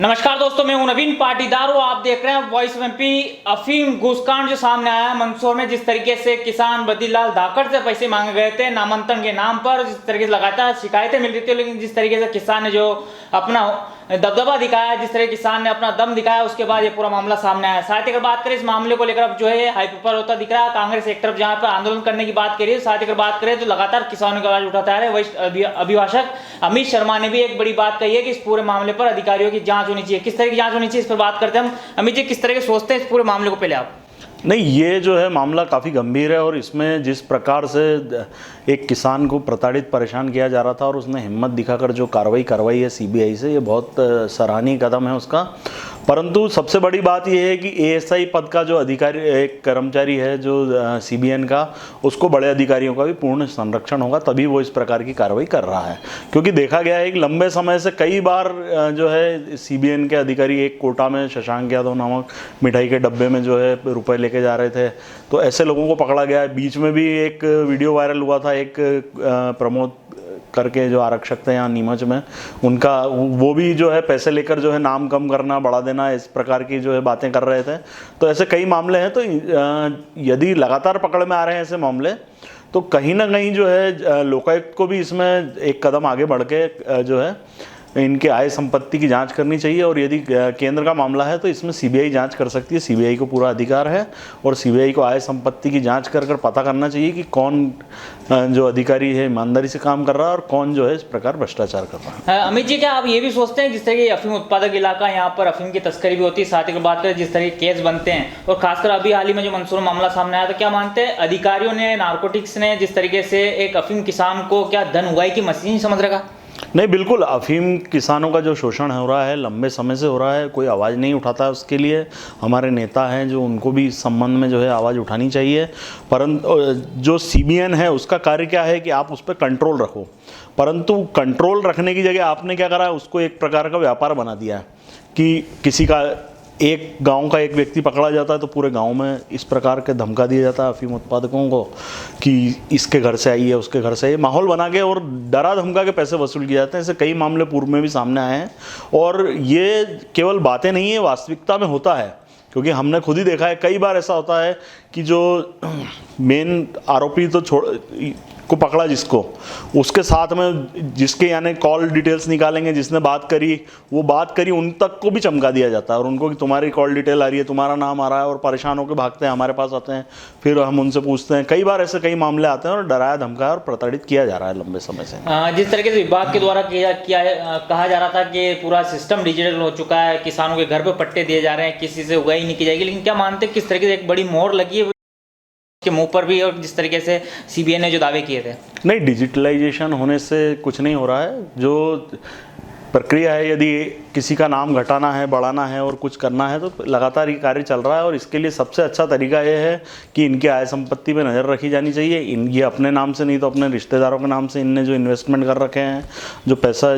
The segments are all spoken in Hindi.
नमस्कार दोस्तों, मैं हूं नवीन पाटीदार। आप देख रहे हैं वॉइस ऑफ एमपी। अफीम घूसकांड जो सामने आया है मंदसौर में, जिस तरीके से किसान बद्रीलाल धाकड़ से पैसे मांगे गए थे नामांतरण के नाम पर, जिस तरीके से लगातार शिकायतें मिल रही थी, लेकिन जिस तरीके से किसान ने जो अपना दबदबा दिखाया, जिस तरह किसान ने अपना दम दिखाया, उसके बाद ये पूरा मामला सामने आया। साथ ही अगर बात करें इस मामले को लेकर, अब जो है हाई प्रोफाइल होता दिख रहा है। कांग्रेस एक तरफ जहां पर आंदोलन करने की बात करी है, साथ ही अगर बात करें तो लगातार किसानों की आवाज उठाता है। वरिष्ठ अभिभाषक अमित शर्मा ने भी एक बड़ी बात कही है कि इस पूरे मामले पर अधिकारियों की जांच होनी चाहिए। किस तरह की जांच होनी चाहिए, इस पर बात करते हैं हम। अमित जी, किस तरह के सोचते हैं इस पूरे मामले को? पहले आप। नहीं, ये जो है मामला काफ़ी गंभीर है और इसमें जिस प्रकार से एक किसान को प्रताड़ित परेशान किया जा रहा था और उसने हिम्मत दिखाकर जो कार्रवाई करवाई है सीबीआई से, ये बहुत सराहनीय कदम है उसका। परंतु सबसे बड़ी बात यह है कि एएसआई पद का जो अधिकारी, एक कर्मचारी है जो सीबीएन का, उसको बड़े अधिकारियों का भी पूर्ण संरक्षण होगा, तभी वो इस प्रकार की कार्रवाई कर रहा है। क्योंकि देखा गया है कि लंबे समय से कई बार जो है सीबीएन के अधिकारी एक कोटा में शशांक यादव नामक मिठाई के डब्बे में जो है रुपए लेके जा रहे थे, तो ऐसे लोगों को पकड़ा गया है। बीच में भी एक वीडियो वायरल हुआ था, एक प्रमोद करके जो आरक्षक थे यहाँ नीमच में, उनका वो भी जो है पैसे लेकर जो है नाम कम करना, बढ़ा देना, इस प्रकार की जो है बातें कर रहे थे। तो ऐसे कई मामले हैं। तो यदि लगातार पकड़ में आ रहे हैं ऐसे मामले, तो कहीं ना कहीं जो है लोकायुक्त को भी इसमें एक कदम आगे बढ़ के जो है इनके आय संपत्ति की जांच करनी चाहिए। और यदि केंद्र का मामला है तो इसमें सीबीआई जांच कर सकती है। सीबीआई को पूरा अधिकार है और सीबीआई को आय संपत्ति की जांच कर पता करना चाहिए कि कौन जो अधिकारी है ईमानदारी से काम कर रहा है और कौन जो है इस प्रकार भ्रष्टाचार कर रहा है। अमित जी, क्या आप ये भी सोचते हैं जिस तरह की अफीम उत्पादक इलाका, यहाँ पर अफीम की तस्करी भी होती है, साथ ही बात करें जिस तरह के केस बनते हैं, और खासकर अभी हाल ही में जो मंदसौर मामला सामने आया, तो क्या मानते हैं अधिकारियों ने, नारकोटिक्स ने जिस तरीके से एक अफीम किसान को क्या धन उगाई की मशीन समझ रखा? नहीं, बिल्कुल। अफीम किसानों का जो शोषण हो रहा है लंबे समय से हो रहा है, कोई आवाज़ नहीं उठाता है उसके लिए। हमारे नेता हैं जो, उनको भी इस संबंध में जो है आवाज़ उठानी चाहिए। परंतु जो सीबीएन है उसका कार्य क्या है कि आप उस पर कंट्रोल रखो, परंतु कंट्रोल रखने की जगह आपने क्या करा है, उसको एक प्रकार का व्यापार बना दिया है कि किसी का, एक गांव का एक व्यक्ति पकड़ा जाता है तो पूरे गांव में इस प्रकार के धमका दिया जाता है अफीम उत्पादकों को कि इसके घर से आई है, उसके घर से आई है, माहौल बना के और डरा धमका के पैसे वसूल किए जाते हैं। ऐसे कई मामले पूर्व में भी सामने आए हैं और ये केवल बातें नहीं है, वास्तविकता में होता है। क्योंकि हमने खुद ही देखा है, कई बार ऐसा होता है कि जो मेन आरोपी तो को पकड़ा, जिसको उसके साथ में जिसके यानी कॉल डिटेल्स निकालेंगे, जिसने बात करी, वो बात करी, उन तक को भी चमका दिया जाता है और उनको कि तुम्हारी कॉल डिटेल आ रही है, तुम्हारा नाम आ रहा है, और परेशान होकर भागते हैं, हमारे पास आते हैं, फिर हम उनसे पूछते हैं। कई बार ऐसे कई मामले आते हैं और डराया धमकाया और प्रताड़ित किया जा रहा है लंबे समय से। जिस तरीके से विभाग के द्वारा कहा जा रहा था कि पूरा सिस्टम डिजिटल हो चुका है, किसानों के घर पे पट्टे दिए जा रहे हैं, किसी से उगाई नहीं की जाएगी, लेकिन क्या मानते किस तरीके से एक बड़ी मोहर लगी है के मुंह पर भी, और जिस तरीके से सीबीआई ने जो दावे किए थे? नहीं, डिजिटलाइजेशन होने से कुछ नहीं हो रहा है। जो प्रक्रिया है, यदि किसी का नाम घटाना है, बढ़ाना है और कुछ करना है, तो लगातार ये कार्य चल रहा है। और इसके लिए सबसे अच्छा तरीका ये है कि इनके आय संपत्ति पे नज़र रखी जानी चाहिए। ये अपने नाम से नहीं तो अपने रिश्तेदारों के नाम से इनने जो इन्वेस्टमेंट कर रखे हैं, जो पैसा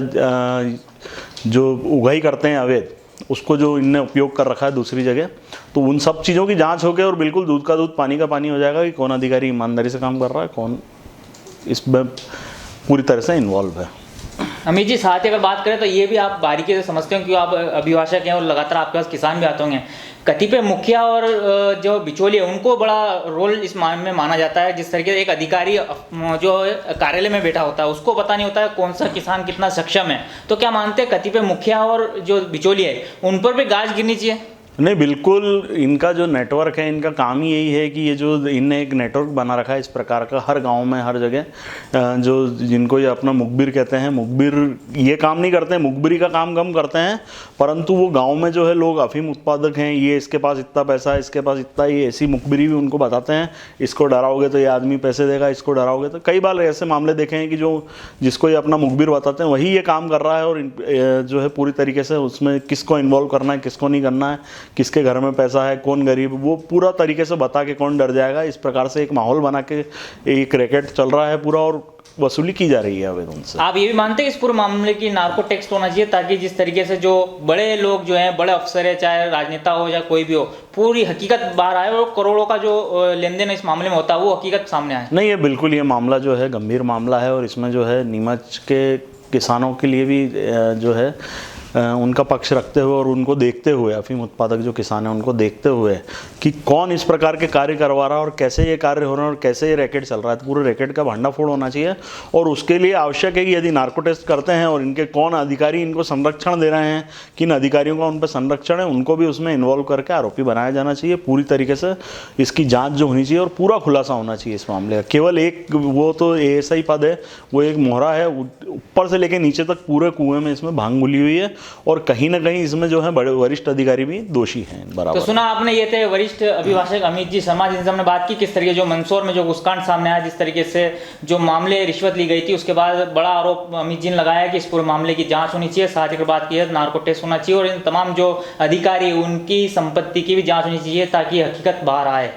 जो उगाही करते हैं अवैध, उसको जो इनने उपयोग कर रखा है दूसरी जगह, तो उन सब चीज़ों की जांच होकर और बिल्कुल दूध का दूध पानी का पानी हो जाएगा कि कौन अधिकारी ईमानदारी से काम कर रहा है, कौन इसमें पूरी तरह से इन्वॉल्व है। अमित जी, साथ ही अगर बात करें तो ये भी आप बारीकी से समझते हो, क्योंकि आप अभिभाषक हैं और लगातार आपके पास किसान भी आते होंगे। कतिपय मुखिया और जो बिचौलिए, उनको बड़ा रोल इस मामले में माना जाता है। जिस तरीके से एक अधिकारी जो कार्यालय में बैठा होता है, उसको पता नहीं होता है कौन सा किसान कितना सक्षम है। तो क्या मानते हैं कतिपय मुखिया और जो बिचौलिए है, उन पर भी गाज गिरनी चाहिए? नहीं, बिल्कुल। इनका जो नेटवर्क है, इनका काम ही यही है कि ये जो इनने एक नेटवर्क बना रखा है इस प्रकार का, हर गांव में, हर जगह, जो जिनको ये अपना मुखबिर कहते हैं, मुखबिर ये काम नहीं करते हैं, मुखबिरी का काम कम करते हैं, परंतु वो गांव में जो है लोग अफीम उत्पादक हैं, ये इसके पास इतना पैसा है, इसके पास इतना, ये ऐसी मुखबिरी भी उनको बताते हैं। इसको डराओगे तो ये आदमी पैसे देगा, इसको डराओगे तो। कई बार ऐसे मामले देखे हैं कि जो जिसको ये अपना मुखबिर बताते हैं वही ये काम कर रहा है, और जो है पूरी तरीके से उसमें किसको इन्वॉल्व करना है, किसको नहीं करना है, किसके घर में पैसा है, कौन गरीब, वो पूरा तरीके से बता के कौन डर जाएगा। इस प्रकार से एक माहौल बना के एक रैकेट चल रहा है पूरा, और वसूली की जा रही है आवेदन से। आप ये भी मानते हैं इस पूरे मामले की नार्को टैक्स होना चाहिए, ताकि जिस तरीके से जो बड़े लोग जो हैं, बड़े अफसर है, चाहे राजनेता हो या कोई भी हो, पूरी हकीकत बाहर आए और करोड़ों का जो लेन देन इस मामले में होता है वो हकीकत सामने आए? नहीं, ये बिल्कुल, ये मामला जो है गंभीर मामला है और इसमें जो है नीमच के किसानों के लिए भी जो है उनका पक्ष रखते हुए और उनको देखते हुए, अफीम उत्पादक जो किसान हैं उनको देखते हुए कि कौन इस प्रकार के कार्य करवा रहा है और कैसे ये कार्य हो रहे हैं और कैसे ये रैकेट चल रहा है। तो पूरे रैकेट का भंडाफोड़ होना चाहिए और उसके लिए आवश्यक है कि यदि नार्को टेस्ट करते हैं और इनके कौन अधिकारी इनको संरक्षण दे रहे हैं, किन अधिकारियों का उन पर संरक्षण है, उनको भी उसमें इन्वॉल्व करके आरोपी बनाया जाना चाहिए। पूरी तरीके से इसकी जांच जो होनी चाहिए और पूरा खुलासा होना चाहिए इस मामले का। केवल एक वो तो एएसआई पद है, वो एक मोहरा है, ऊपर से लेकर नीचे तक पूरे कुएं में इसमें भांग घुली हुई है और कहीं ना कहीं इसमें जो है बड़े वरिष्ठ अधिकारी भी दोषी हैं बराबर। तो सुना आपने, ये थे वरिष्ठ अभिभाषक अमित जी शर्मा, जिनसे हमने बात की किस तरीके जो मंदसौर में जो घुसकांड सामने आया, जिस तरीके से जो मामले रिश्वत ली गई थी, उसके बाद बड़ा आरोप अमित जी ने लगाया कि इस पूरे मामले की जांच होनी चाहिए, साथ ही बात की है नार्को टेस्ट होना चाहिए और इन तमाम जो अधिकारी उनकी संपत्ति की भी जांच होनी चाहिए ताकि हकीकत बाहर आए।